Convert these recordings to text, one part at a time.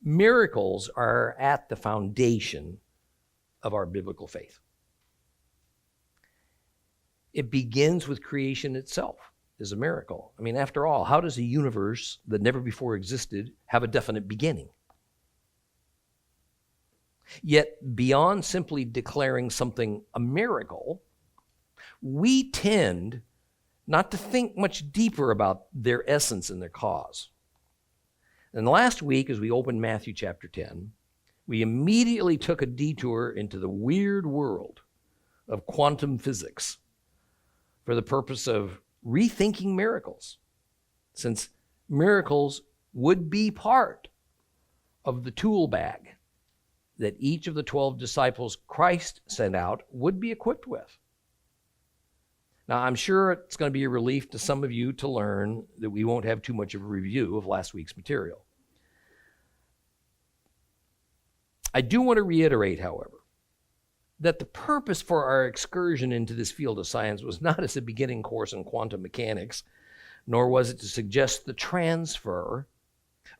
Miracles are at the foundation of our biblical faith. It begins with creation itself as a miracle. I mean, after all, how does a universe that never before existed have a definite beginning? Yet, beyond simply declaring something a miracle, we tend not to think much deeper about their essence and their cause. And last week, as we opened Matthew chapter 10, we immediately took a detour into the weird world of quantum physics for the purpose of rethinking miracles, since miracles would be part of the tool bag that each of the 12 disciples Christ sent out would be equipped with. Now, I'm sure it's going to be a relief to some of you to learn that we won't have too much of a review of last week's material. I do want to reiterate, however, that the purpose for our excursion into this field of science was not as a beginning course in quantum mechanics, nor was it to suggest the transfer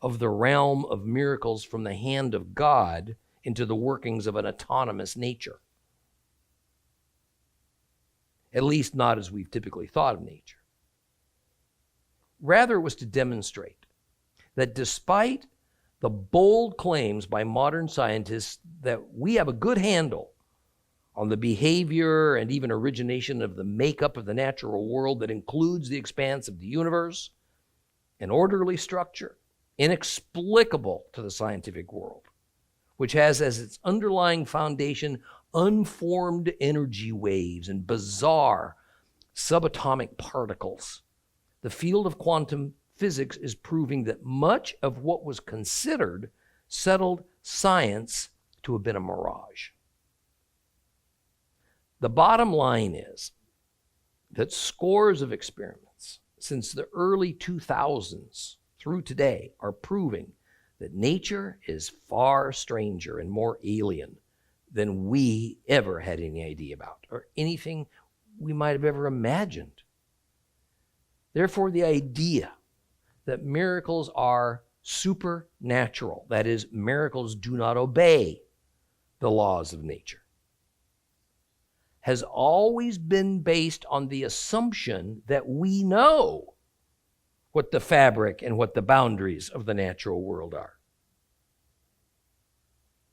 of the realm of miracles from the hand of God into the workings of an autonomous nature. At least not as we've typically thought of nature. Rather, it was to demonstrate that despite the bold claims by modern scientists that we have a good handle on the behavior and even origination of the makeup of the natural world that includes the expanse of the universe, an orderly structure, inexplicable to the scientific world, which has as its underlying foundation unformed energy waves and bizarre subatomic particles. The field of quantum physics is proving that much of what was considered settled science to have been a mirage. The bottom line is that scores of experiments since the early 2000s through today are proving that nature is far stranger and more alien than we ever had any idea about, or anything we might have ever imagined. Therefore, the idea that miracles are supernatural, that is, miracles do not obey the laws of nature, has always been based on the assumption that we know what the fabric and what the boundaries of the natural world are.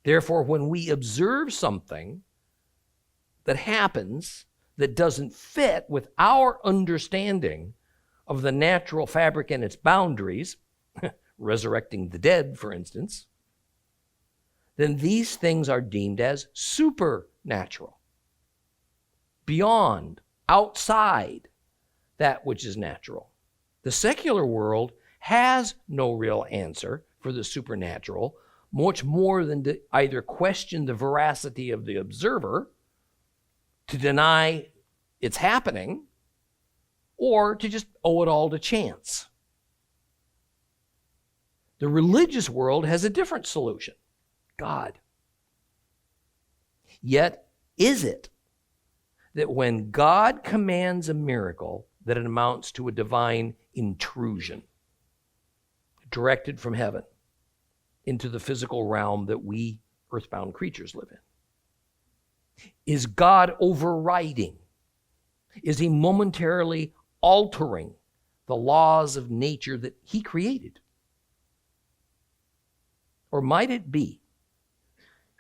Therefore, when we observe something that happens that doesn't fit with our understanding of the natural fabric and its boundaries, resurrecting the dead, for instance, then these things are deemed as supernatural, beyond, outside that which is natural. The secular world has no real answer for the supernatural, much more than to either question the veracity of the observer, to deny it's happening, or to just owe it all to chance. The religious world has a different solution: God. Yet, is it that when God commands a miracle, that it amounts to a divine intrusion directed from heaven into the physical realm that we earthbound creatures live in? Is God overriding? Is he momentarily altering the laws of nature that he created? Or might it be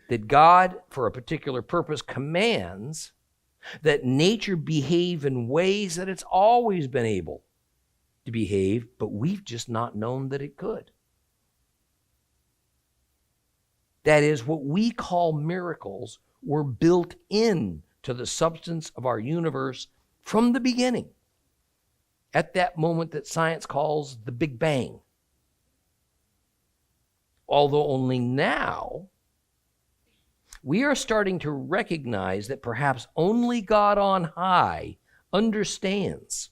that God, for a particular purpose, commands that nature behave in ways that it's always been able to behave, but we've just not known that it could? That is, what we call miracles were built into the substance of our universe from the beginning, at that moment that science calls the Big Bang. Although only now we are starting to recognize that perhaps only God on high understands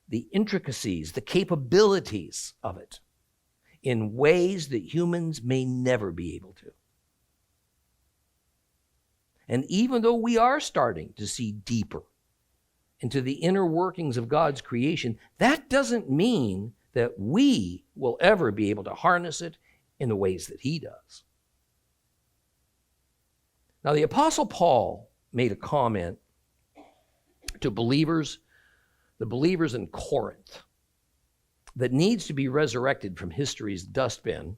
the intricacies, the capabilities of it in ways that humans may never be able to. And even though we are starting to see deeper into the inner workings of God's creation, that doesn't mean that we will ever be able to harness it in the ways that he does. Now, the Apostle Paul made a comment to the believers in Corinth, that needs to be resurrected from history's dustbin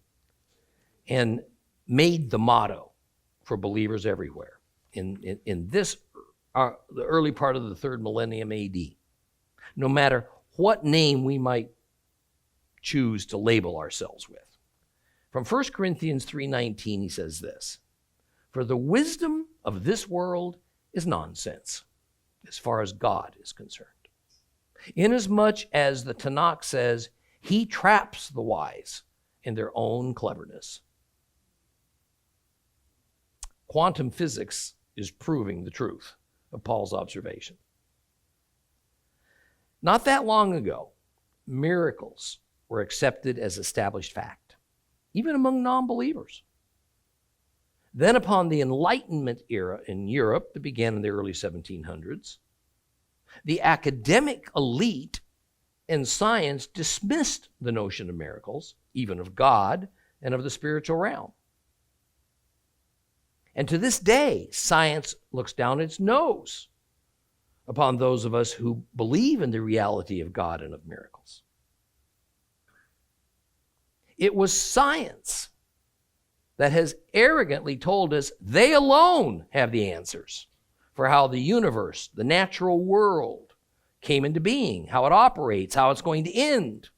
and made the motto for believers everywhere in this, the early part of the third millennium AD. No matter what name we might choose to label ourselves with. From 1 Corinthians 3:19, he says this, "For the wisdom of this world is nonsense, as far as God is concerned. Inasmuch as the Tanakh says, he traps the wise in their own cleverness." Quantum physics is proving the truth of Paul's observation. Not that long ago, miracles were accepted as established fact, even among non-believers. Then upon the Enlightenment era in Europe that began in the early 1700s, the academic elite and science dismissed the notion of miracles, even of God and of the spiritual realm. And to this day, science looks down its nose upon those of us who believe in the reality of God and of miracles. It was science that has arrogantly told us they alone have the answers for how the universe, the natural world, came into being, how it operates, how it's going to end.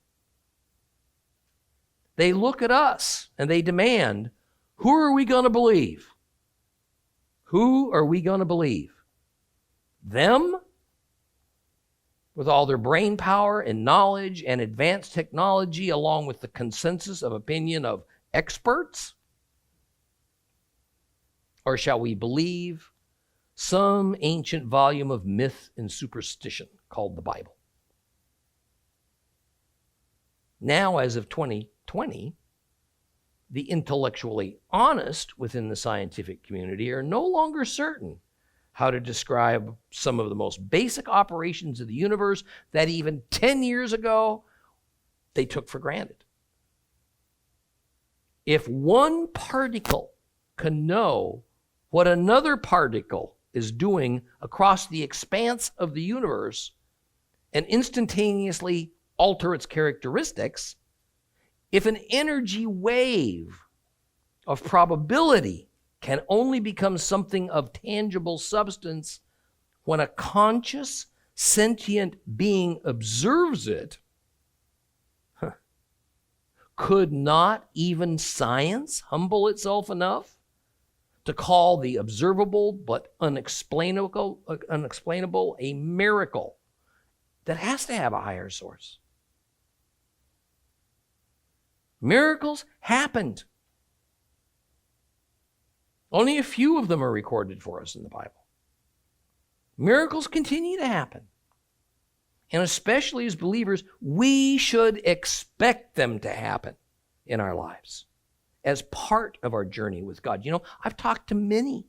They look at us and they demand, who are we going to believe? Who are we going to believe? Them? With all their brain power and knowledge and advanced technology, along with the consensus of opinion of experts? Or shall we believe some ancient volume of myth and superstition called the Bible? Now, as of 2020, the intellectually honest within the scientific community are no longer certain how to describe some of the most basic operations of the universe that even 10 years ago they took for granted. If one particle can know what another particle is doing across the expanse of the universe and instantaneously alter its characteristics, if an energy wave of probability can only become something of tangible substance when a conscious, sentient being observes it, could not even science humble itself enough to call the observable but unexplainable a miracle that has to have a higher source? Miracles happened. Only a few of them are recorded for us in the Bible. Miracles continue to happen. And especially as believers, we should expect them to happen in our lives as part of our journey with God. You know, I've talked to many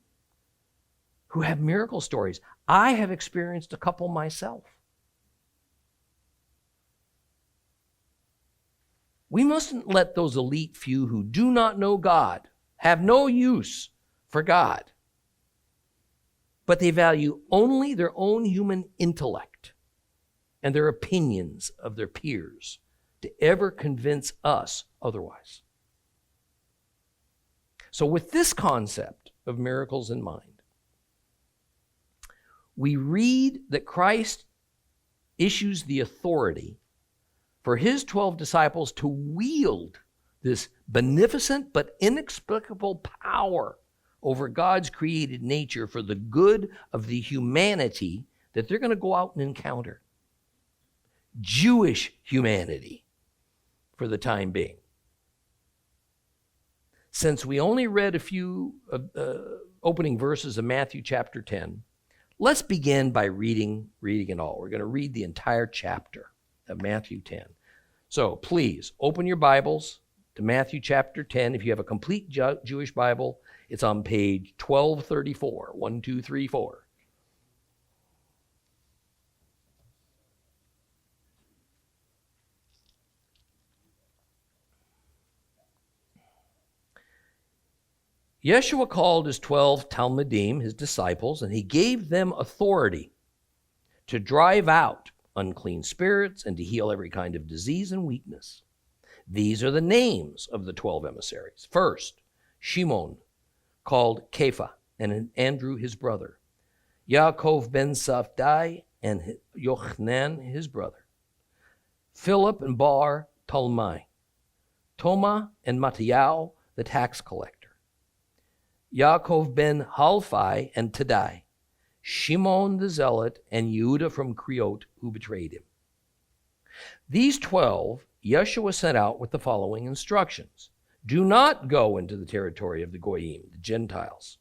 who have miracle stories. I have experienced a couple myself. We mustn't let those elite few who do not know God, have no use for God, but they value only their own human intellect and their opinions of their peers to ever convince us otherwise. So with this concept of miracles in mind, we read that Christ issues the authority for his 12 disciples to wield this beneficent but inexplicable power over God's created nature for the good of the humanity that they're going to go out and encounter. Jewish humanity for the time being. Since we only read a few opening verses of Matthew chapter 10, let's begin by reading it all. We're going to read the entire chapter of Matthew 10. So please open your Bibles to Matthew chapter 10. If you have a complete Jewish Bible, it's on page 1234, 1234. Yeshua called his 12 Talmidim, his disciples, and he gave them authority to drive out unclean spirits and to heal every kind of disease and weakness. These are the names of the 12 emissaries. First, Shimon, called Kepha, and Andrew his brother, Yaakov ben Safdai, and Yochanan his brother, Philip and Bar Talmai, Toma and Matityahu the tax collector, Yaakov ben Halphai and Taddai, Shimon the Zealot, and Judas from Creote, who betrayed him. These 12 Yeshua sent out with the following instructions. Do not go into the territory of the Goyim, the Gentiles.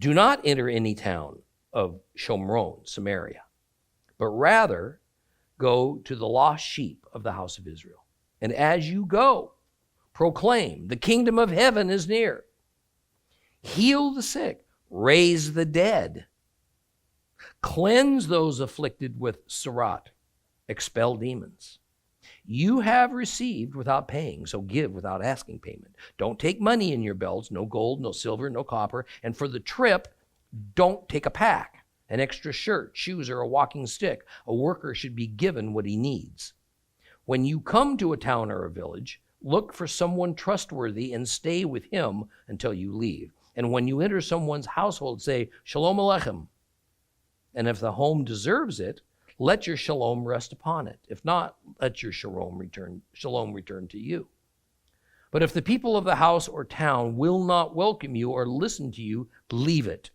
Do not enter any town of Shomron, Samaria, but rather go to the lost sheep of the house of Israel. And as you go, proclaim, the kingdom of heaven is near. Heal the sick, raise the dead, cleanse those afflicted with tzara'at, expel demons. You have received without paying, so give without asking payment. Don't take money in your belts, no gold, no silver, no copper. And for the trip, don't take a pack, an extra shirt, shoes, or a walking stick. A worker should be given what he needs. When you come to a town or a village, look for someone trustworthy and stay with him until you leave. And when you enter someone's household, say, Shalom Aleichem. And if the home deserves it, let your shalom rest upon it. If not, let your shalom return to you. But if the people of the house or town will not welcome you or listen to you, leave it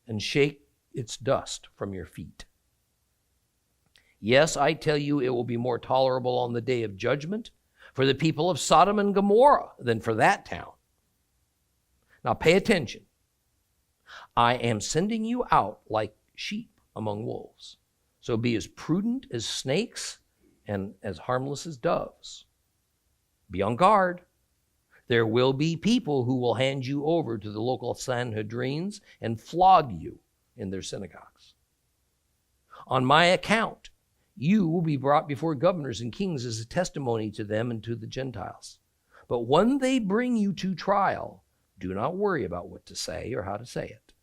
and shake its dust from your feet. Yes, I tell you, it will be more tolerable on the day of judgment for the people of Sodom and Gomorrah than for that town. Now pay attention. I am sending you out like sheep among wolves. So be as prudent as snakes and as harmless as doves. Be on guard. There will be people who will hand you over to the local Sanhedrins and flog you in their synagogues. On my account, you will be brought before governors and kings as a testimony to them and to the Gentiles. But when they bring you to trial, do not worry about what to say or how to say it.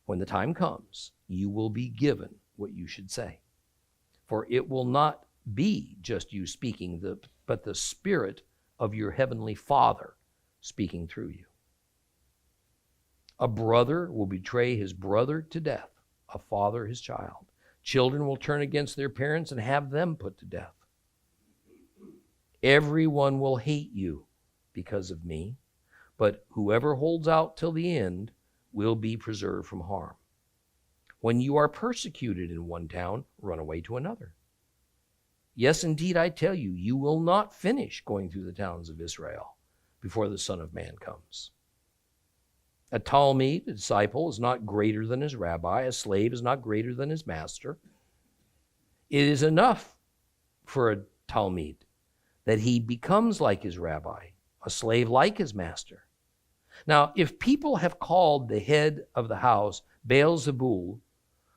When the time comes, you will be given what you should say. For it will not be just you speaking, but the Spirit of your heavenly Father speaking through you. A brother will betray his brother to death, a father his child. Children will turn against their parents and have them put to death. Everyone will hate you because of me, but whoever holds out till the end will be preserved from harm. When you are persecuted in one town, run away to another. Yes, indeed, I tell you, you will not finish going through the towns of Israel before the Son of Man comes. A Talmud, a disciple, is not greater than his rabbi. A slave is not greater than his master. It is enough for a Talmud that he becomes like his rabbi, a slave like his master. Now, if people have called the head of the house Beelzebul,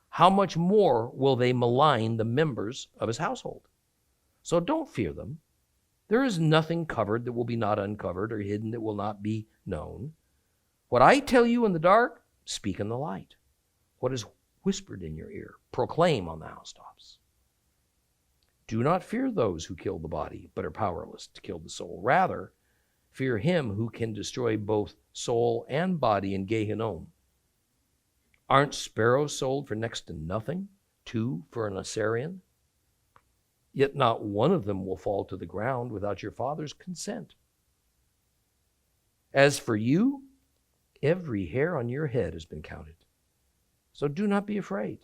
how much more will they malign the members of his household? So don't fear them. There is nothing covered that will be not uncovered, or hidden that will not be known. What I tell you in the dark, speak in the light. What is whispered in your ear, proclaim on the housetops. Do not fear those who kill the body, but are powerless to kill the soul. Rather, fear him who can destroy both soul and body in Gehinnom. Aren't sparrows sold for next to nothing, 2 for an Assyrian? Yet not one of them will fall to the ground without your Father's consent. As for you, every hair on your head has been counted. So do not be afraid.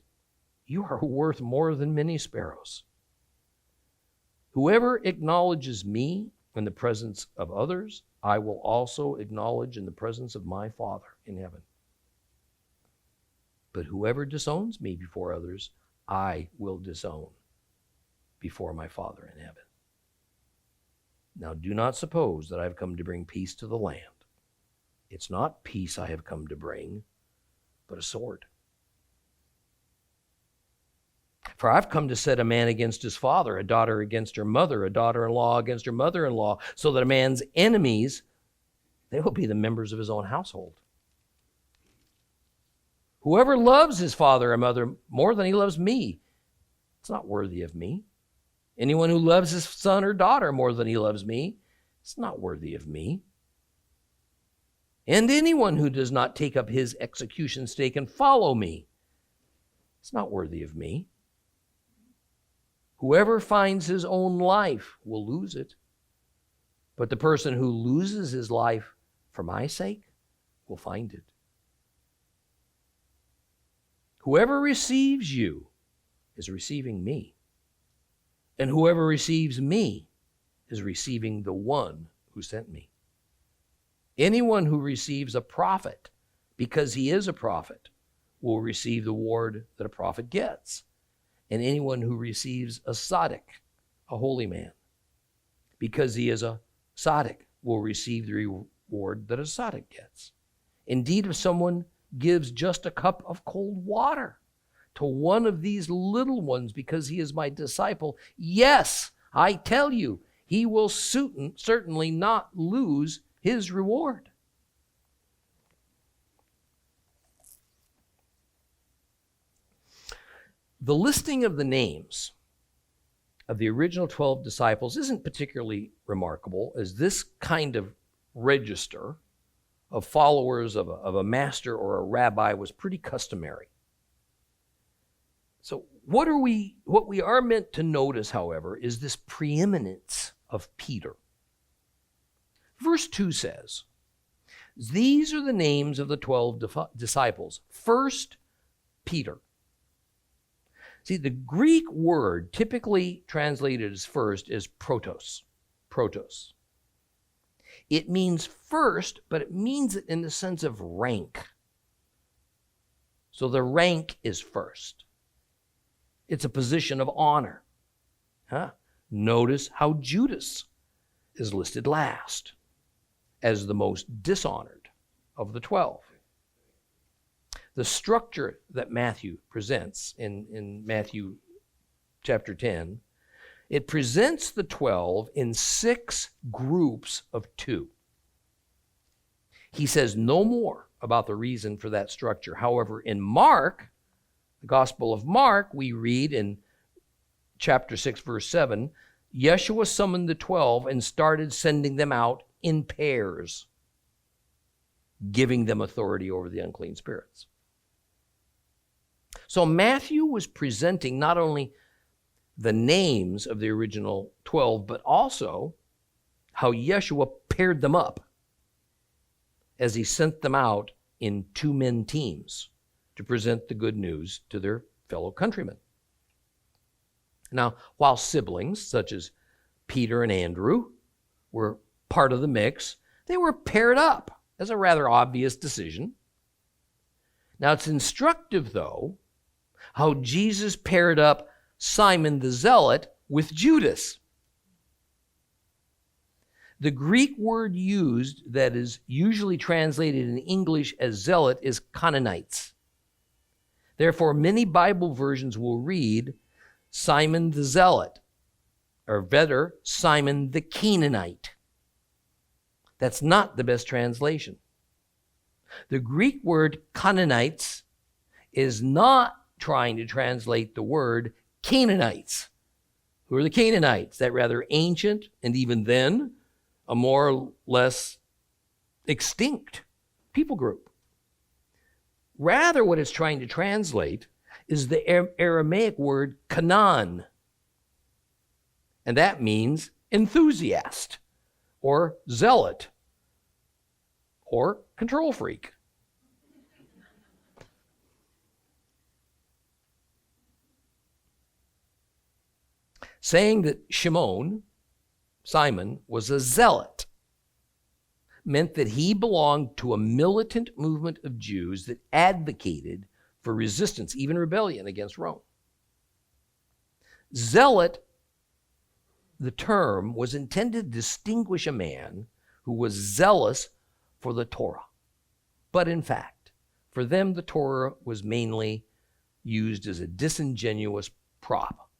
You are worth more than many sparrows. Whoever acknowledges me in the presence of others, I will also acknowledge in the presence of my Father in heaven. But whoever disowns me before others, I will disown before my Father in heaven. Now do not suppose that I have come to bring peace to the land. It's not peace I have come to bring, but a sword. For I've come to set a man against his father, a daughter against her mother, a daughter-in-law against her mother-in-law, so that a man's enemies they will be the members of his own household. Whoever loves his father or mother more than he loves me, it's not worthy of me. Anyone who loves his son or daughter more than he loves me, it's not worthy of me. And anyone who does not take up his execution stake and follow me, it's not worthy of me. Whoever finds his own life will lose it, but the person who loses his life for my sake will find it. Whoever receives you is receiving me, and whoever receives me is receiving the one who sent me. Anyone who receives a prophet because he is a prophet will receive the reward that a prophet gets. And anyone who receives a tzaddik, a holy man, because he is a tzaddik, will receive the reward that a tzaddik gets. Indeed, if someone gives just a cup of cold water to one of these little ones because he is my disciple, yes, I tell you, he will certainly not lose his reward. The listing of the names of the original 12 disciples isn't particularly remarkable, as this kind of register of followers of a master or a rabbi was pretty customary. So what we are meant to notice, however, is this preeminence of Peter. Verse 2 says, these are the names of the 12 disciples. First, Peter. See, the Greek word typically translated as first is protos. Protos. It means first, but it means it in the sense of rank. So the rank is first. It's a position of honor. Notice how Judas is listed last as the most dishonored of the 12. The structure that Matthew presents in Matthew chapter 10, it presents the 12 in 6 groups of 2. He says no more about the reason for that structure. However, in Mark, the Gospel of Mark, we read in chapter 6, verse 7, Yeshua summoned the 12 and started sending them out in pairs, giving them authority over the unclean spirits. So Matthew was presenting not only the names of the original 12, but also how Yeshua paired them up as he sent them out in 2-man teams to present the good news to their fellow countrymen. Now, while siblings such as Peter and Andrew were part of the mix, they were paired up as a rather obvious decision. Now, it's instructive, though, how Jesus paired up Simon the Zealot with Judas. The Greek word used that is usually translated in English as zealot is Canaanites. Therefore, many Bible versions will read Simon the Zealot, or better, Simon the Canaanite. That's not the best translation. The Greek word Canaanites is not trying to translate the word Canaanites. Who are the Canaanites? That rather ancient, and even then, a more or less extinct people group. Rather, what it's trying to translate is the Aramaic word Canaan. And that means enthusiast, or zealot, or control freak. Saying that Simon, was a zealot meant that he belonged to a militant movement of Jews that advocated for resistance, even rebellion against Rome. Zealot, the term, was intended to distinguish a man who was zealous for the Torah. But in fact, for them, the Torah was mainly used as a disingenuous prop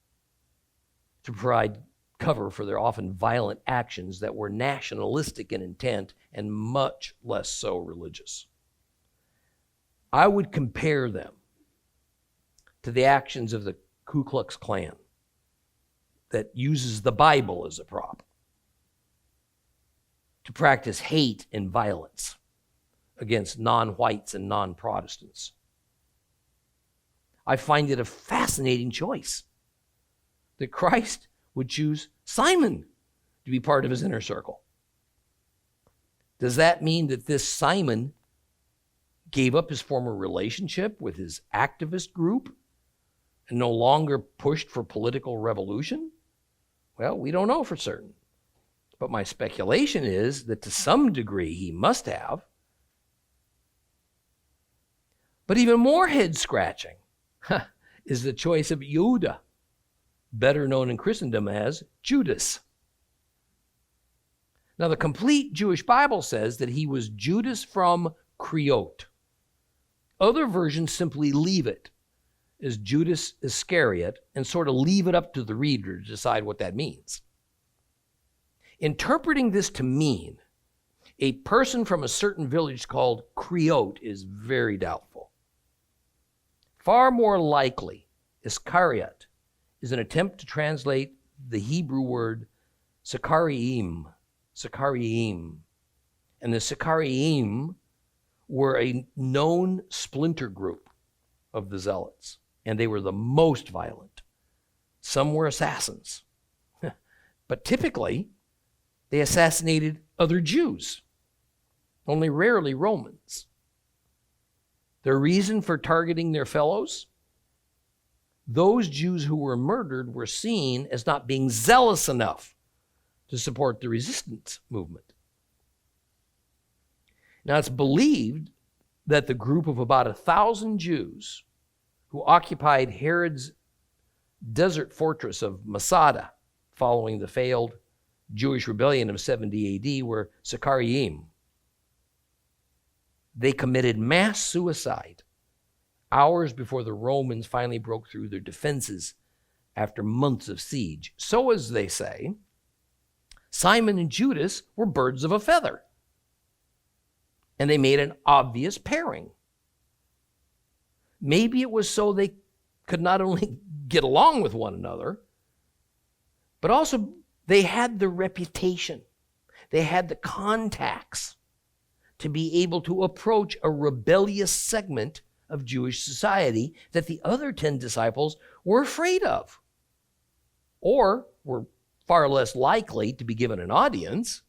to provide cover for their often violent actions that were nationalistic in intent and much less so religious. I would compare them to the actions of the Ku Klux Klan that uses the Bible as a prop to practice hate and violence against non-whites and non-Protestants. I find it a fascinating choice that Christ would choose Simon to be part of his inner circle. Does that mean that this Simon gave up his former relationship with his activist group and no longer pushed for political revolution? Well, we don't know for certain. But my speculation is that to some degree he must have. But even more head-scratching is the choice of Judah, better known in Christendom as Judas. Now, the complete Jewish Bible says that he was Judas from Creote. Other versions simply leave it as Judas Iscariot and sort of leave it up to the reader to decide what that means. Interpreting this to mean a person from a certain village called Creote is very doubtful. Far more likely, Iscariot is an attempt to translate the Hebrew word Sakarim. And the Sakarim were a known splinter group of the Zealots, and they were the most violent. Some were assassins, but typically they assassinated other Jews, only rarely Romans. Their reason for targeting their fellows? Those Jews who were murdered were seen as not being zealous enough to support the resistance movement. Now, it's believed that the group of about 1,000 Jews who occupied Herod's desert fortress of Masada following the failed Jewish rebellion of 70 AD were Sakarim. They committed mass suicide hours before the Romans finally broke through their defenses after months of siege. So, as they say, Simon and Judas were birds of a feather, and they made an obvious pairing. Maybe it was so they could not only get along with one another, but also they had the reputation, they had the contacts to be able to approach a rebellious segment of Jewish society that the other 10 disciples were afraid of, or were far less likely to be given an audience.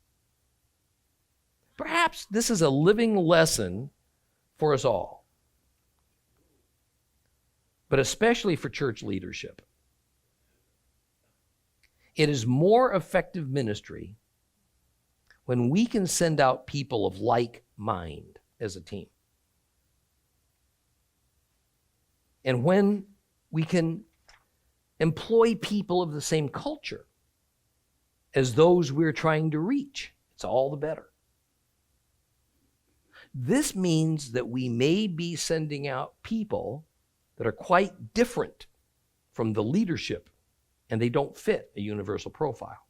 Perhaps this is a living lesson for us all, but especially for church leadership. It is more effective ministry when we can send out people of like mind as a team. And when we can employ people of the same culture as those we're trying to reach, it's all the better. This means that we may be sending out people that are quite different from the leadership, and they don't fit a universal profile.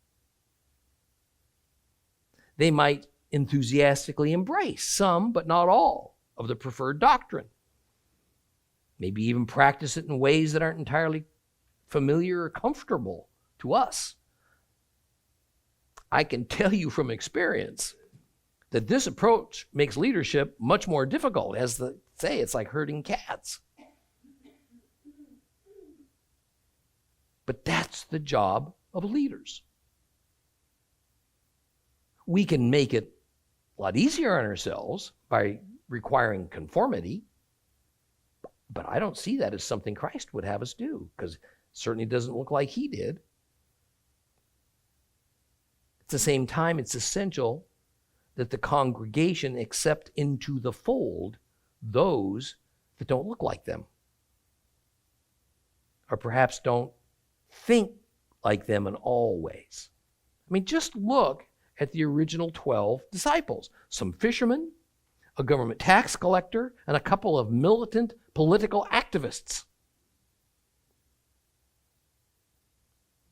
They might enthusiastically embrace some, but not all, of the preferred doctrine. Maybe even practice it in ways that aren't entirely familiar or comfortable to us. I can tell you from experience that this approach makes leadership much more difficult. As they say, it's like herding cats. But that's the job of leaders. We can make it a lot easier on ourselves by requiring conformity, but I don't see that as something Christ would have us do, because it certainly doesn't look like he did. At the same time, it's essential that the congregation accept into the fold those that don't look like them, or perhaps don't think like them in all ways. I mean, just look at the original 12 disciples. Some fishermen, a government tax collector, and a couple of militant political activists.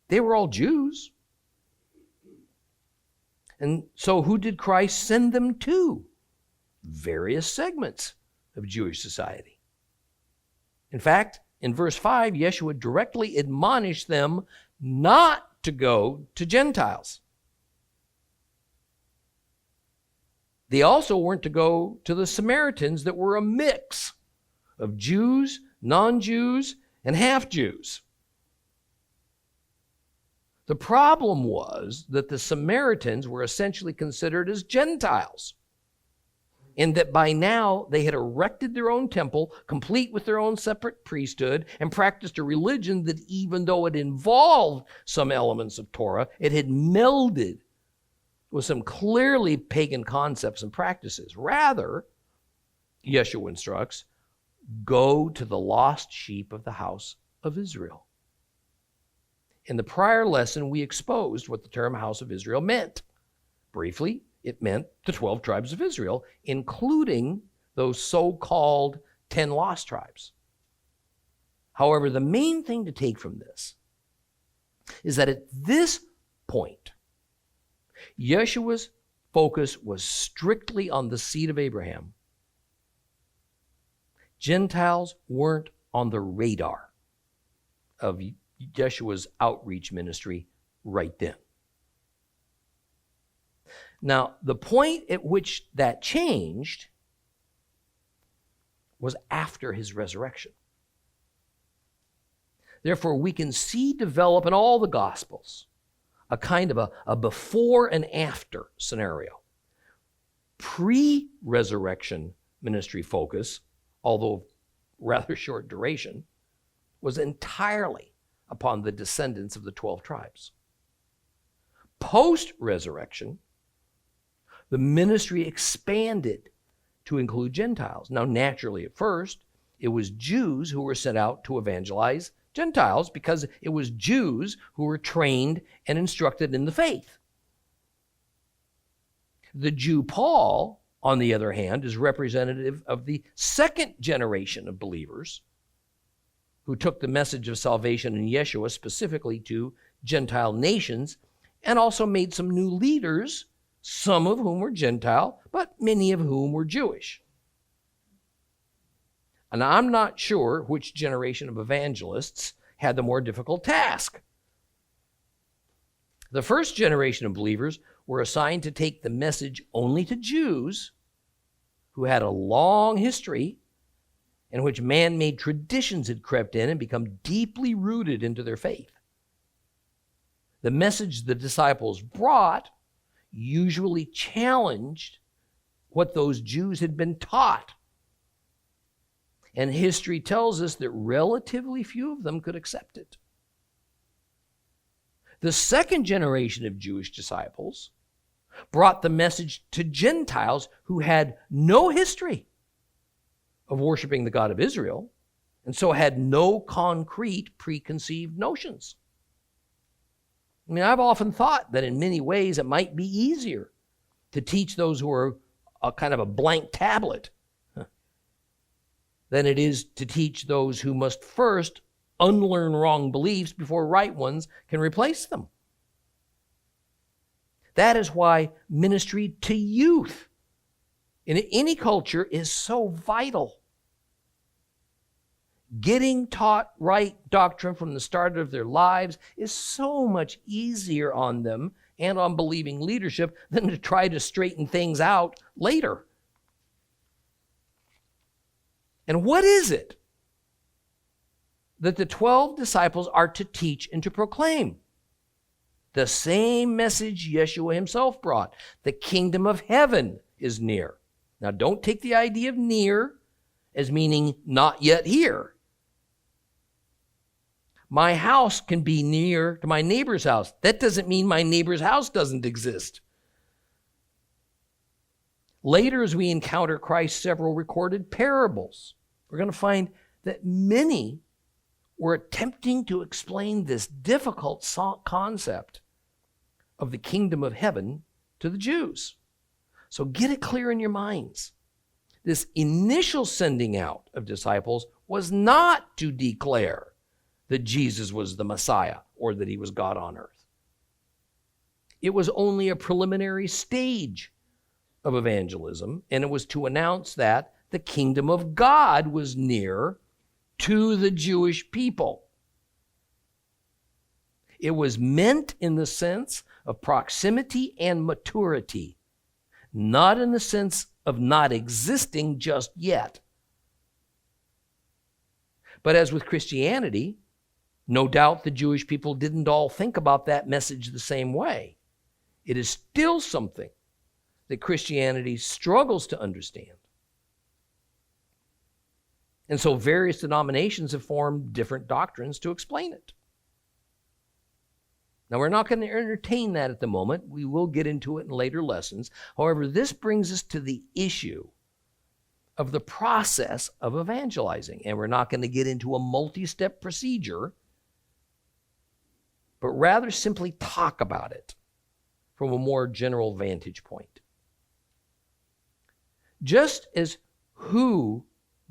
They were all Jews, And so who did Christ send them to? Various segments of Jewish society. In fact, in verse 5, Yeshua directly admonished them not to go to Gentiles. They also weren't to go to the Samaritans that were a mix of Jews, non-Jews, and half-Jews. The problem was that the Samaritans were essentially considered as Gentiles, and that by now they had erected their own temple, complete with their own separate priesthood, and practiced a religion that, even though it involved some elements of Torah, it had melded with some clearly pagan concepts and practices. Rather, Yeshua instructs, go to the lost sheep of the house of Israel. In the prior lesson, we exposed what the term house of Israel meant. Briefly, it meant the 12 tribes of Israel, including those so-called 10 lost tribes. However, the main thing to take from this is that at this point, Yeshua's focus was strictly on the seed of Abraham. Gentiles weren't on the radar of Yeshua's outreach ministry right then. Now, the point at which that changed was after his resurrection. Therefore, we can see develop in all the Gospels a kind of a before and after scenario. Pre-resurrection ministry focus, although rather short duration, was entirely upon the descendants of the 12 tribes. Post-resurrection, the ministry expanded to include Gentiles. Now, naturally, at first, it was Jews who were sent out to evangelize Gentiles because it was Jews who were trained and instructed in the faith. The Jew Paul, on the other hand, is representative of the second generation of believers who took the message of salvation in Yeshua specifically to Gentile nations and also made some new leaders, some of whom were Gentile, but many of whom were Jewish. And I'm not sure which generation of evangelists had the more difficult task. The first generation of believers were assigned to take the message only to Jews who had a long history in which man-made traditions had crept in and become deeply rooted into their faith. The message the disciples brought usually challenged what those Jews had been taught. And history tells us that relatively few of them could accept it. The second generation of Jewish disciples brought the message to Gentiles who had no history of worshiping the God of Israel, and so had no concrete preconceived notions. I mean, I've often thought that in many ways it might be easier to teach those who are a kind of a blank tablet than it is to teach those who must first unlearn wrong beliefs before right ones can replace them. That is why ministry to youth in any culture is so vital. Getting taught right doctrine from the start of their lives is so much easier on them and on believing leadership than to try to straighten things out later. And what is it that the 12 disciples are to teach and to proclaim? The same message Yeshua himself brought. The kingdom of heaven is near. Now, don't take the idea of near as meaning not yet here. My house can be near to my neighbor's house. That doesn't mean my neighbor's house doesn't exist. Later, as we encounter Christ's several recorded parables, we're going to find that many were attempting to explain this difficult concept of the kingdom of heaven to the Jews. So get it clear in your minds. This initial sending out of disciples was not to declare that Jesus was the Messiah or that he was God on earth. It was only a preliminary stage of evangelism, and it was to announce that the kingdom of God was near to the Jewish people. It was meant in the sense of proximity and maturity, not in the sense of not existing just yet. But as with Christianity, no doubt the Jewish people didn't all think about that message the same way. It is still something that Christianity struggles to understand. And so various denominations have formed different doctrines to explain it. Now, we're not going to entertain that at the moment. We will get into it in later lessons. However, this brings us to the issue of the process of evangelizing. And we're not going to get into a multi-step procedure, but rather simply talk about it from a more general vantage point. Just as who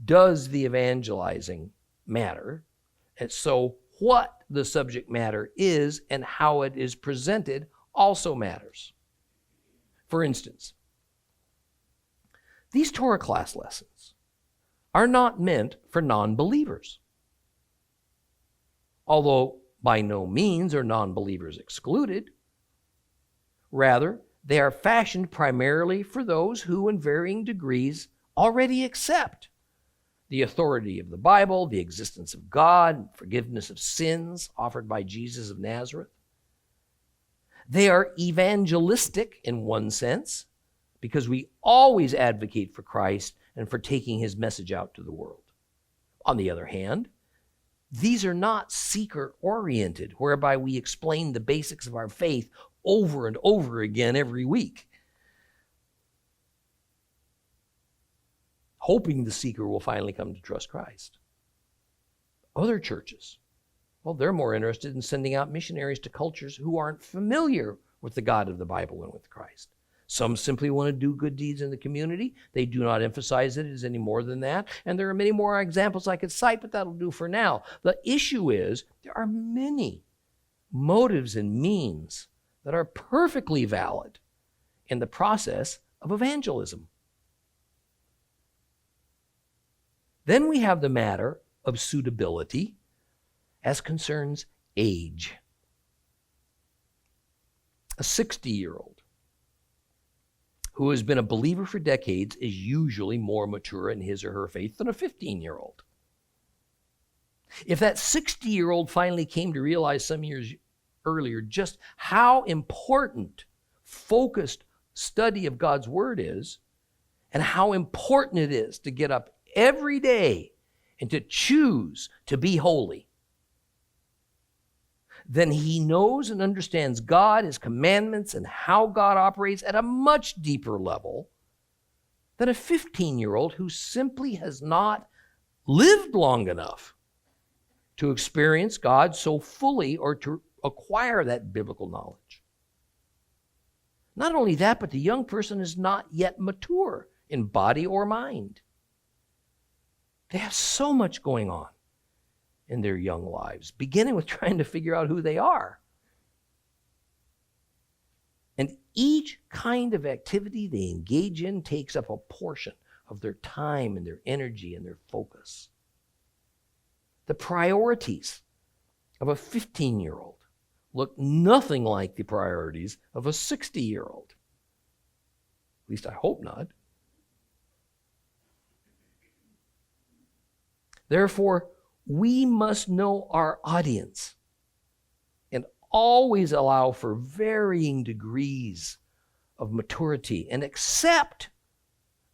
does the evangelizing matter, and so what the subject matter is and how it is presented also matters. For instance, these Torah class lessons are not meant for non-believers. Although by no means are non-believers excluded. Rather, they are fashioned primarily for those who, in varying degrees, already accept the authority of the Bible, the existence of God, forgiveness of sins offered by Jesus of Nazareth. They are evangelistic in one sense, because we always advocate for Christ and for taking his message out to the world. On the other hand, these are not seeker-oriented, whereby we explain the basics of our faith over and over again every week, hoping the seeker will finally come to trust Christ. Other churches, well, they're more interested in sending out missionaries to cultures who aren't familiar with the God of the Bible and with Christ. Some simply want to do good deeds in the community. They do not emphasize it as any more than that. And there are many more examples I could cite, but that'll do for now. The issue is there are many motives and means that are perfectly valid in the process of evangelism. Then we have the matter of suitability as concerns age. A 60-year-old who has been a believer for decades is usually more mature in his or her faith than a 15-year-old. If that 60-year-old finally came to realize some years earlier just how important focused study of God's Word is, and how important it is to get up every day and to choose to be holy, then he knows and understands God, his commandments, and how God operates at a much deeper level than a 15-year-old who simply has not lived long enough to experience God so fully or to acquire that biblical knowledge. Not only that, but the young person is not yet mature in body or mind. They have so much going on in their young lives, beginning with trying to figure out who they are. And each kind of activity they engage in takes up a portion of their time and their energy and their focus. The priorities of a 15-year-old look nothing like the priorities of a 60-year-old. At least I hope not. Therefore, we must know our audience and always allow for varying degrees of maturity and accept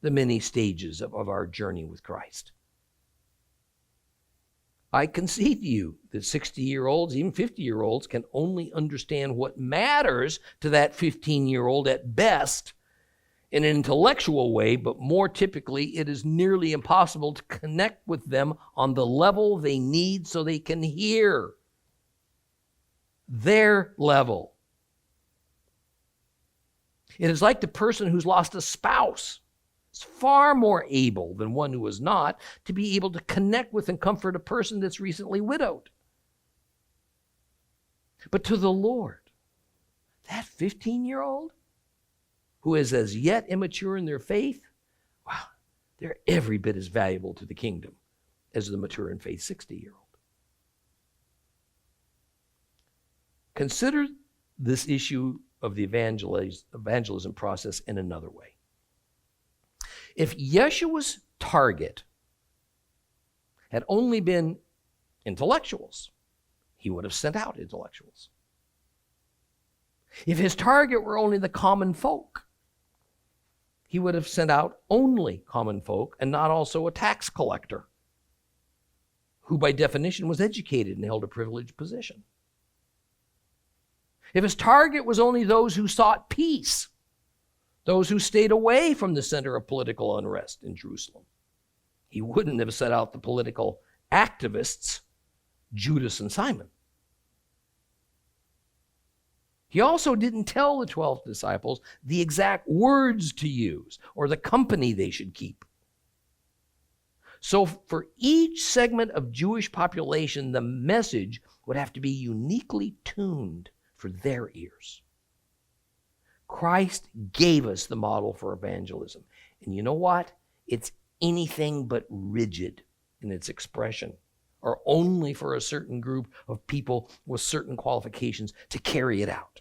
the many stages of our journey with Christ. I concede to you that 60-year-olds, even 50-year-olds, can only understand what matters to that 15-year-old at best in an intellectual way, but more typically, it is nearly impossible to connect with them on the level they need so they can hear their level. It is like the person who's lost a spouse. It's far more able than one who is not to be able to connect with and comfort a person that's recently widowed. But to the Lord, That 15-year-old who is as yet immature in their faith, wow, they're every bit as valuable to the kingdom as the mature in faith 60-year-old. Consider this issue of the evangelism process in another way. If Yeshua's target had only been intellectuals, he would have sent out intellectuals. If his target were only the common folk, he would have sent out only common folk and not also a tax collector who by definition was educated and held a privileged position. If his target was only those who sought peace, those who stayed away from the center of political unrest in Jerusalem, he wouldn't have set out the political activists, Judas and Simon. He also didn't tell the 12 disciples the exact words to use or the company they should keep. So for each segment of Jewish population, the message would have to be uniquely tuned for their ears. Christ gave us the model for evangelism. And you know what? It's anything but rigid in its expression, or only for a certain group of people with certain qualifications to carry it out.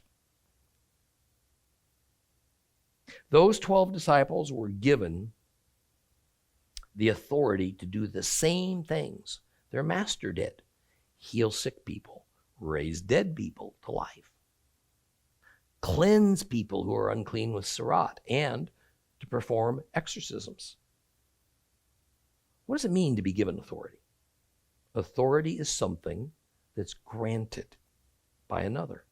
Those 12 disciples were given the authority to do the same things their master did: heal sick people, raise dead people to life, cleanse people who are unclean with Zealot, and to perform exorcisms. What does it mean to be given authority? Authority is something that's granted by another.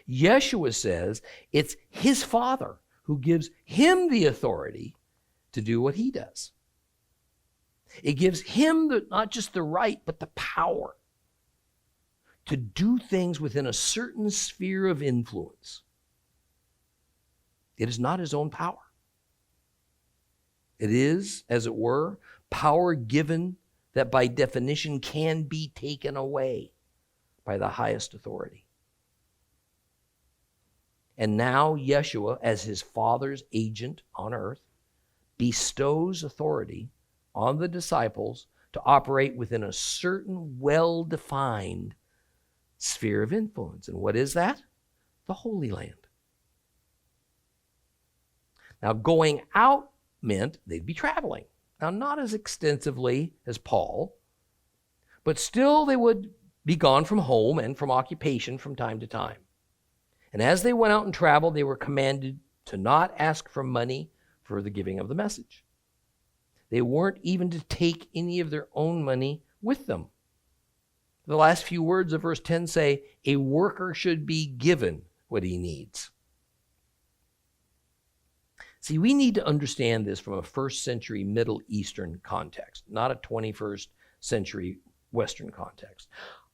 Yeshua says it's his Father who gives him the authority to do what he does. It gives him not just the right, but the power to do things within a certain sphere of influence. It is not his own power. It is, as it were, power given that by definition can be taken away by the highest authority. And now Yeshua, as his Father's agent on earth, bestows authority on the disciples to operate within a certain well-defined sphere of influence. And what is that? The Holy Land. Now, going out meant they'd be traveling. Now, not as extensively as Paul, but still they would be gone from home and from occupation from time to time. And as they went out and traveled, they were commanded to not ask for money for the giving of the message. They weren't even to take any of their own money with them. The last few words of verse 10 say, a worker should be given what he needs. See, we need to understand this from a first century Middle Eastern context, not a 21st century Western context.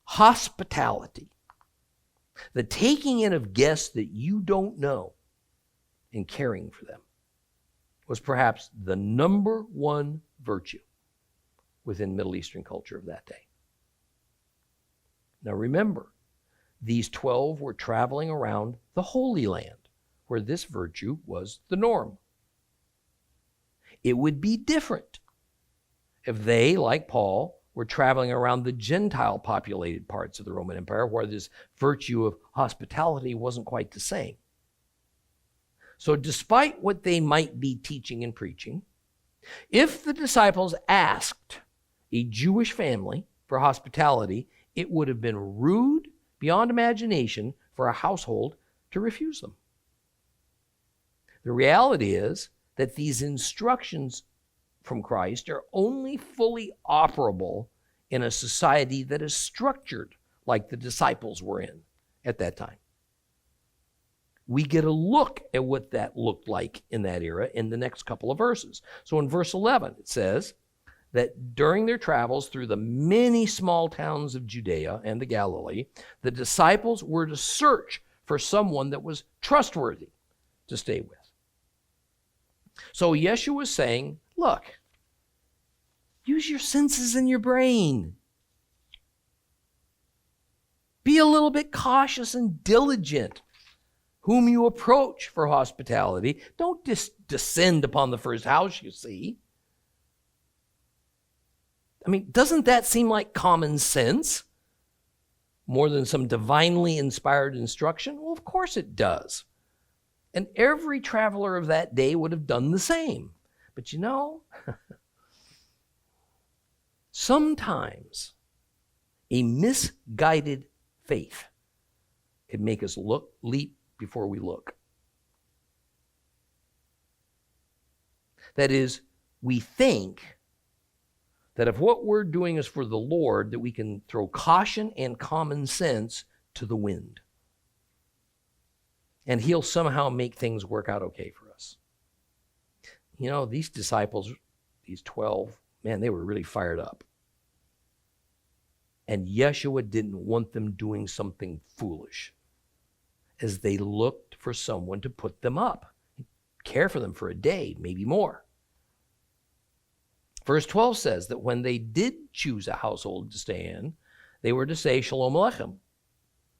Hospitality, the taking in of guests that you don't know and caring for them, was perhaps the number one virtue within Middle Eastern culture of that day. Now remember, these 12 were traveling around the Holy Land, where this virtue was the norm. It would be different if they, like Paul, were traveling around the Gentile populated parts of the Roman Empire, where this virtue of hospitality wasn't quite the same. So despite what they might be teaching and preaching, if the disciples asked a Jewish family for hospitality, it would have been rude beyond imagination for a household to refuse them. The reality is that these instructions from Christ are only fully operable in a society that is structured like the disciples were in at that time. We get a look at what that looked like in that era in the next couple of verses. So in verse 11, it says that during their travels through the many small towns of Judea and the Galilee, the disciples were to search for someone that was trustworthy to stay with. So Yeshua was saying, look, use your senses and your brain. Be a little bit cautious and diligent whom you approach for hospitality. Don't descend upon the first house you see. I mean, doesn't that seem like common sense more than some divinely inspired instruction? Well, of course it does. And every traveler of that day would have done the same. But you know, sometimes a misguided faith can make us leap before we look. That is, we think that if what we're doing is for the Lord, that we can throw caution and common sense to the wind. And he'll somehow make things work out okay for us. You know, these disciples, these 12, man, they were really fired up. And Yeshua didn't want them doing something foolish as they looked for someone to put them up, care for them for a day, maybe more. Verse 12 says that when they did choose a household to stay in, they were to say Shalom Aleichem,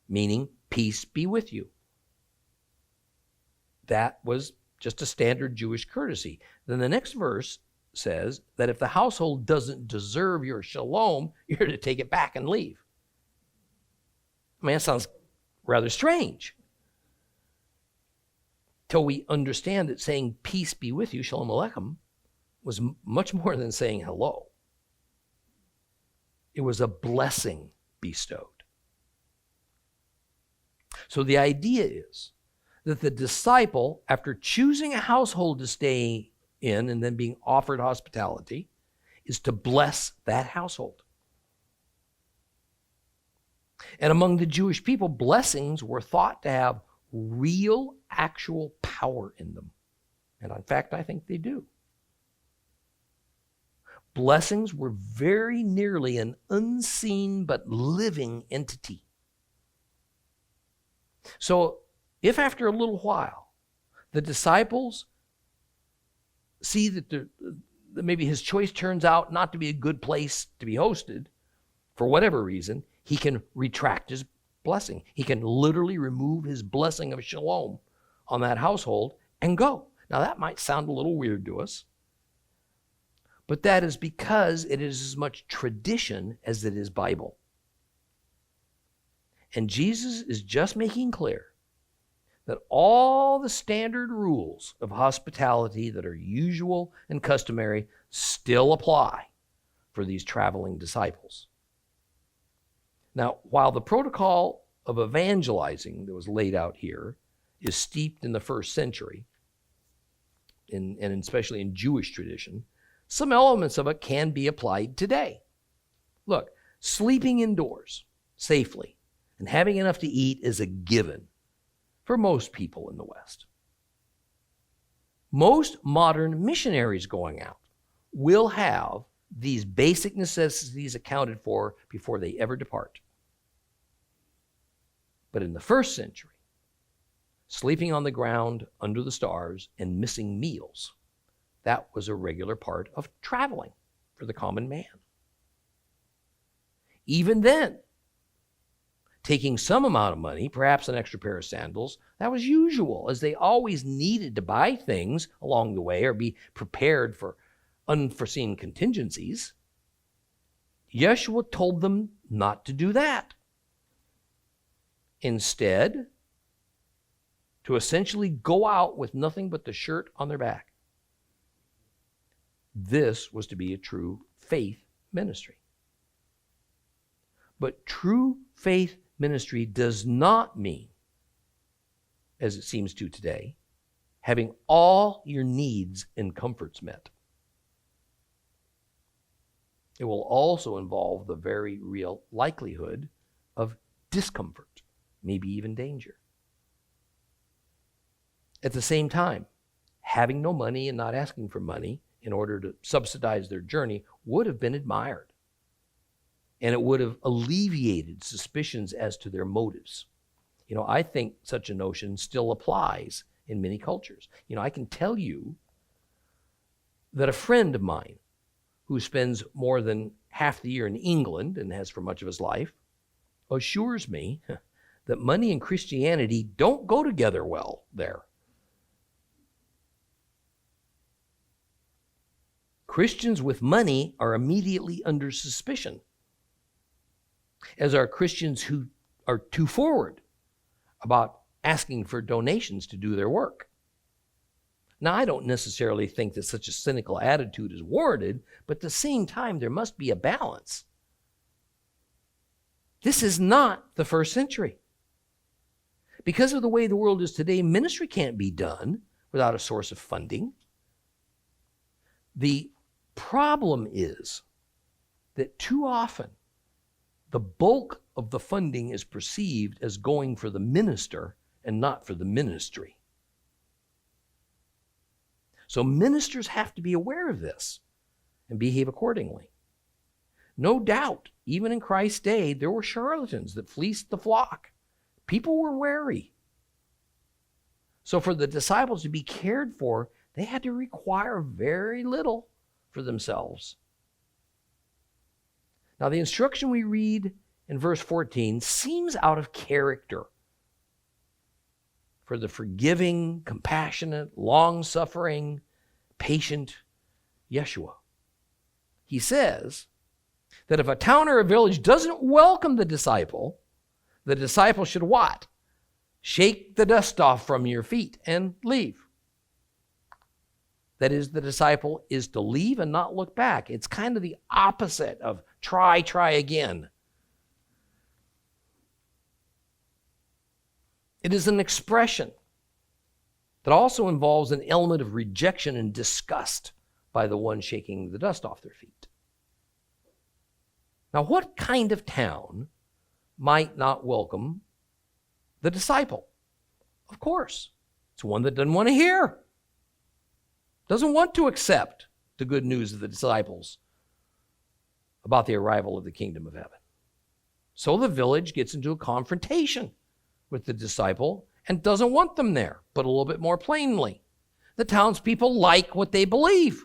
meaning peace be with you. That was just a standard Jewish courtesy. Then the next verse says that if the household doesn't deserve your shalom, you're to take it back and leave. I mean, that sounds rather strange. Till we understand that saying peace be with you, Shalom Aleichem, was much more than saying hello. It was a blessing bestowed. So the idea is that the disciple, after choosing a household to stay in and then being offered hospitality, is to bless that household. And among the Jewish people, blessings were thought to have real, actual power in them. And in fact, I think they do. Blessings were very nearly an unseen but living entity. So if after a little while the disciples see that maybe his choice turns out not to be a good place to be hosted, for whatever reason, he can retract his blessing. He can literally remove his blessing of shalom on that household and go. Now that might sound a little weird to us, but that is because it is as much tradition as it is Bible. And Jesus is just making clear that all the standard rules of hospitality that are usual and customary still apply for these traveling disciples. Now, while the protocol of evangelizing that was laid out here is steeped in the first century, and especially in Jewish tradition, some elements of it can be applied today. Look, sleeping indoors safely and having enough to eat is a given for most people in the West. Most modern missionaries going out will have these basic necessities accounted for before they ever depart. But in the first century, sleeping on the ground under the stars and missing meals, that was a regular part of traveling for the common man. Even then, taking some amount of money, perhaps an extra pair of sandals, that was usual, as they always needed to buy things along the way or be prepared for unforeseen contingencies. Yeshua told them not to do that. Instead, to essentially go out with nothing but the shirt on their back. This was to be a true faith ministry. But true faith ministry does not mean, as it seems to today, having all your needs and comforts met. It will also involve the very real likelihood of discomfort, maybe even danger. At the same time, having no money and not asking for money in order to subsidize their journey would have been admired. And it would have alleviated suspicions as to their motives. You know, I think such a notion still applies in many cultures. You know, I can tell you that a friend of mine who spends more than half the year in England and has for much of his life, assures me that money and Christianity don't go together well there. Christians with money are immediately under suspicion, as are Christians who are too forward about asking for donations to do their work. Now, I don't necessarily think that such a cynical attitude is warranted, but at the same time, there must be a balance. This is not the first century. Because of the way the world is today, ministry can't be done without a source of funding. The problem is that too often the bulk of the funding is perceived as going for the minister and not for the ministry. So ministers have to be aware of this and behave accordingly. No doubt, even in Christ's day, there were charlatans that fleeced the flock. People were wary. So for the disciples to be cared for, they had to require very little for themselves. Now, the instruction we read in verse 14 seems out of character for the forgiving, compassionate, long-suffering, patient Yeshua. He says that if a town or a village doesn't welcome the disciple should what? Shake the dust off from your feet and leave. That is, the disciple is to leave and not look back. It's kind of the opposite of try again. It is an expression that also involves an element of rejection and disgust by the one shaking the dust off their feet. Now, what kind of town might not welcome the disciple? Of course, it's one that doesn't want to hear, doesn't want to accept the good news of the disciples about the arrival of the kingdom of heaven. So the village gets into a confrontation with the disciple and doesn't want them there, but a little bit more plainly. The townspeople like what they believe.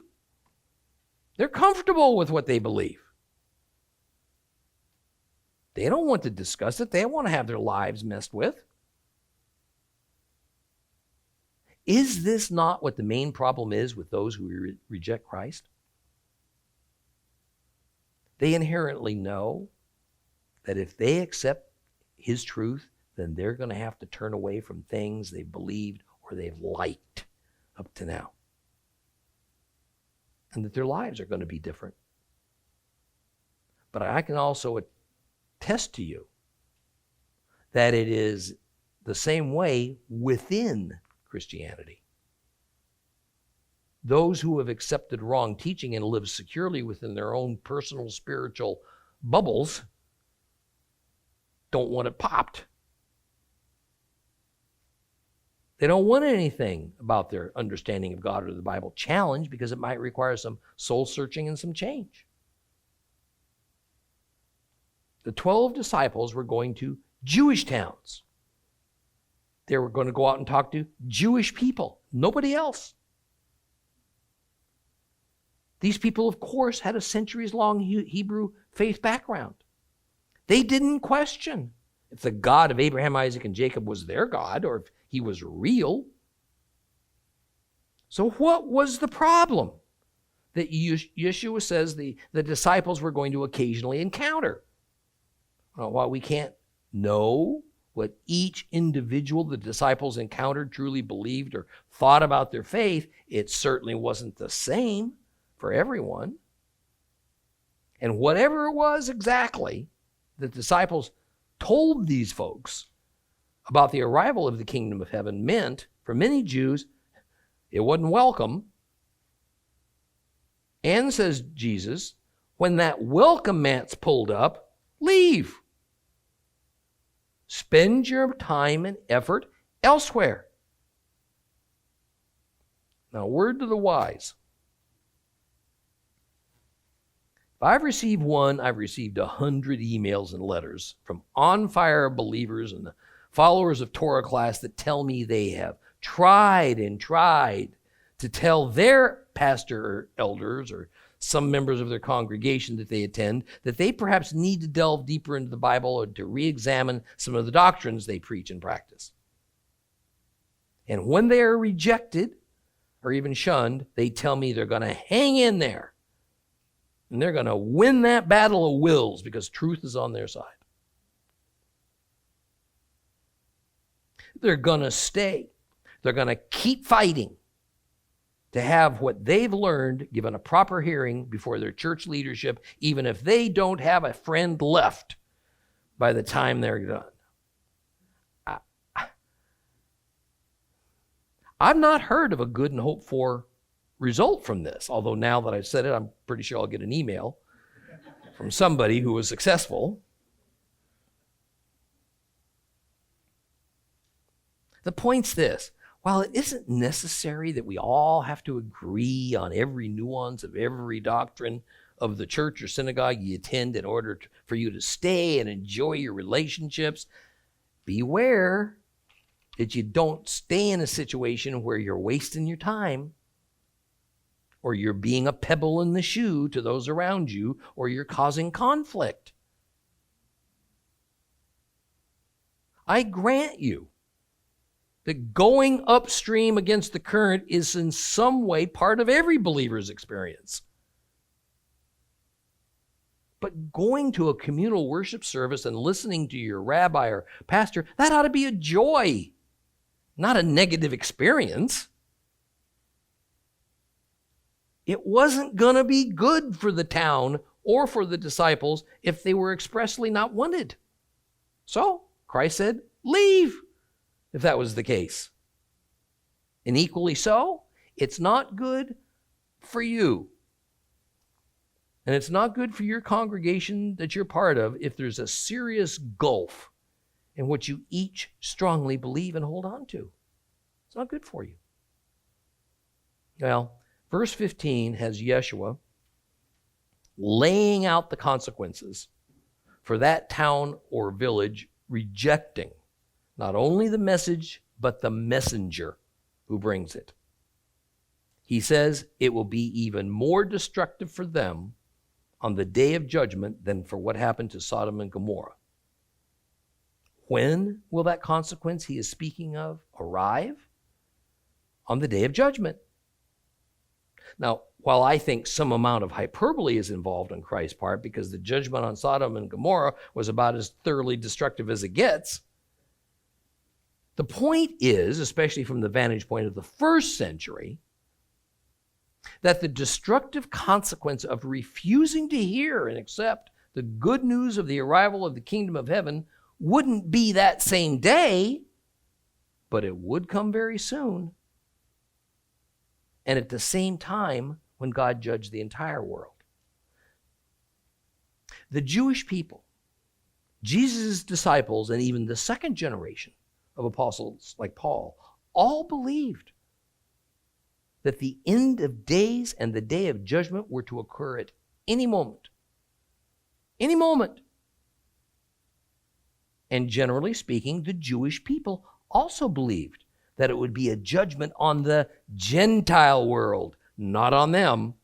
They're comfortable with what they believe. They don't want to discuss it. They don't want to have their lives messed with. Is this not what the main problem is with those who reject Christ? They inherently know that if they accept his truth, then they're going to have to turn away from things they've believed or they've liked up to now. And that their lives are going to be different. But I can also attest to you that it is the same way within Christianity. Those who have accepted wrong teaching and live securely within their own personal spiritual bubbles don't want it popped. They don't want anything about their understanding of God or the Bible challenged because it might require some soul searching and some change. The 12 disciples were going to Jewish towns. They were going to go out and talk to Jewish people, nobody else. These people, of course, had a centuries-long Hebrew faith background. They didn't question if the God of Abraham, Isaac, and Jacob was their God or if he was real. So what was the problem that Yeshua says the disciples were going to occasionally encounter? Well, while we can't know what each individual the disciples encountered truly believed or thought about their faith, it certainly wasn't the same for everyone. And whatever it was exactly, the disciples told these folks about the arrival of the kingdom of heaven meant, for many Jews, it wasn't welcome. And, says Jesus, when that welcome mat's pulled up, leave. Spend your time and effort elsewhere. Now, word to the wise. If I've received one, I've received 100 emails and letters from on-fire believers and the followers of Torah class that tell me they have tried and tried to tell their pastor or elders or some members of their congregation that they attend, that they perhaps need to delve deeper into the Bible or to re-examine some of the doctrines they preach and practice. And when they are rejected or even shunned, they tell me they're going to hang in there. And they're going to win that battle of wills because truth is on their side. They're going to stay. They're going to keep fighting to have what they've learned given a proper hearing before their church leadership, even if they don't have a friend left by the time they're done. I've not heard of a good and hoped for result from this, although now that I've said it, I'm pretty sure I'll get an email from somebody who was successful. The point's this: while it isn't necessary that we all have to agree on every nuance of every doctrine of the church or synagogue you attend in order for you to stay and enjoy your relationships, beware that you don't stay in a situation where you're wasting your time, or you're being a pebble in the shoe to those around you, or you're causing conflict. I grant you that going upstream against the current is in some way part of every believer's experience. But going to a communal worship service and listening to your rabbi or pastor, that ought to be a joy, not a negative experience. It wasn't going to be good for the town or for the disciples if they were expressly not wanted. So Christ said, leave, if that was the case. And equally so, it's not good for you. And it's not good for your congregation that you're part of if there's a serious gulf in what you each strongly believe and hold on to. It's not good for you. Well, verse 15 has Yeshua laying out the consequences for that town or village rejecting not only the message, but the messenger who brings it. He says it will be even more destructive for them on the day of judgment than for what happened to Sodom and Gomorrah. When will that consequence he is speaking of arrive? On the day of judgment. Now, while I think some amount of hyperbole is involved on Christ's part because the judgment on Sodom and Gomorrah was about as thoroughly destructive as it gets, the point is, especially from the vantage point of the first century, that the destructive consequence of refusing to hear and accept the good news of the arrival of the kingdom of heaven wouldn't be that same day, but it would come very soon. And at the same time when God judged the entire world. The Jewish people, Jesus' disciples, and even the second generation of apostles like Paul, all believed that the end of days and the day of judgment were to occur at any moment. Any moment. And generally speaking, the Jewish people also believed that it would be a judgment on the Gentile world, not on them.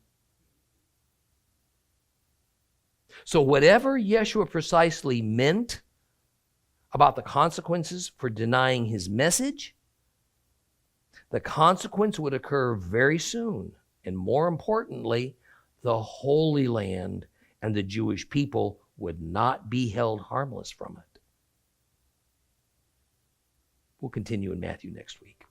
So whatever Yeshua precisely meant about the consequences for denying his message, the consequence would occur very soon. And more importantly, the Holy Land and the Jewish people would not be held harmless from it. We'll continue in Matthew next week.